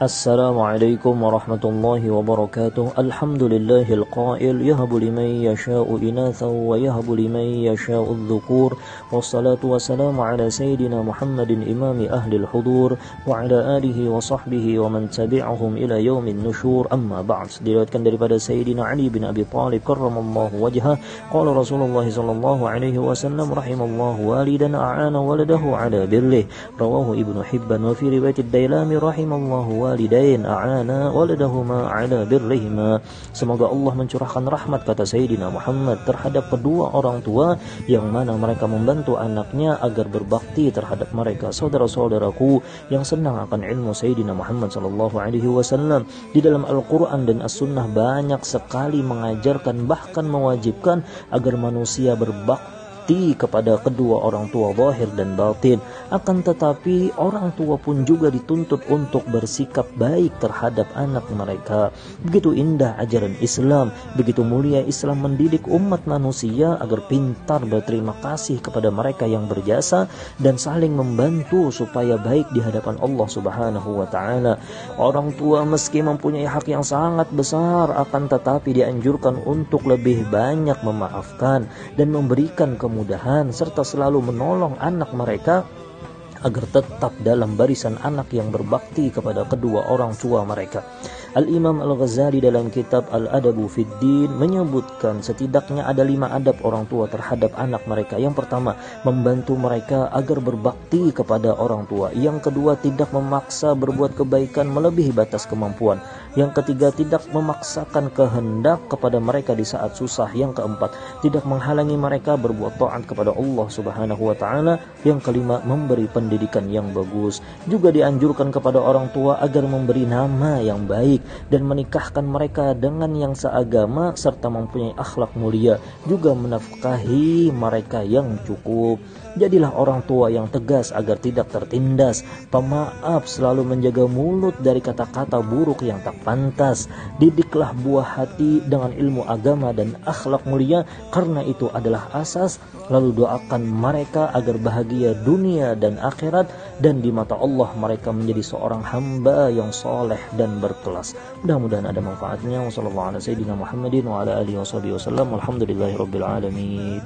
Assalamualaikum warahmatullahi wabarakatuh. Alhamdulillahil qail yahabu liman yasha'u inathan wa yahabu liman yasha'u dhukur. Wassalatu wassalamu ala sayyidina Muhammadin imami ahli al-hudur wa ala alihi wa sahbihi wa man tabi'ahum ila yaumin nusyur. Amma ba'd. Diriwayatkan daripada Sayyidina Ali bin Abi Thalib karramallahu wajhah, qala Rasulullah sallallahu alaihi wasallam rahimallahu walidan a'ana waladahu ala birrih. Rawahu Ibnu Hibban. Wa fi riwayat ad-Dailami rahimallahu walidain a'ana waladahuma ala birrihima. Semoga Allah mencurahkan rahmat, kata Sayyidina Muhammad, terhadap kedua orang tua yang mana mereka membantu anaknya agar berbakti terhadap mereka. Saudara-saudaraku yang senang akan ilmu Sayyidina Muhammad sallallahu alaihi wasallam, di dalam Al-Qur'an dan As-Sunnah banyak sekali mengajarkan bahkan mewajibkan agar manusia berbakti kepada kedua orang tua zahir dan batin. Akan tetapi orang tua pun juga dituntut untuk bersikap baik terhadap anak mereka. Begitu indah ajaran Islam, begitu mulia Islam mendidik umat manusia agar pintar berterima kasih kepada mereka yang berjasa dan saling membantu supaya baik di hadapan Allah Subhanahu wa taala. Orang tua meski mempunyai hak yang sangat besar, akan tetapi dianjurkan untuk lebih banyak memaafkan dan memberikan kemudahan serta selalu menolong anak mereka agar tetap dalam barisan anak yang berbakti kepada kedua orang tua mereka. Al-Imam Al-Ghazali dalam kitab Al-Adabu Fid Din menyebutkan setidaknya ada 5 adab orang tua terhadap anak mereka. Yang pertama, membantu mereka agar berbakti kepada orang tua. Yang kedua, tidak memaksa berbuat kebaikan melebihi batas kemampuan. Yang ketiga, tidak memaksakan kehendak kepada mereka di saat susah. Yang keempat, tidak menghalangi mereka berbuat taat kepada Allah Subhanahu wa taala. Yang kelima, memberi pendidikan yang bagus. Juga dianjurkan kepada orang tua agar memberi nama yang baik dan menikahkan mereka dengan yang seagama serta mempunyai akhlak mulia, juga menafkahi mereka yang cukup. Jadilah orang tua yang tegas agar tidak tertindas, pemaaf, selalu menjaga mulut dari kata-kata buruk yang tak pantas. Didiklah buah hati dengan ilmu agama dan akhlak mulia, karena itu adalah asas. Lalu doakan mereka agar bahagia dunia dan akhirat, dan di mata Allah mereka menjadi seorang hamba yang soleh dan berkelas. Mudah-mudahan ada manfaatnya. Wassalamualaikum warahmatullahi wabarakatuh. Alhamdulillahirabbil alamin.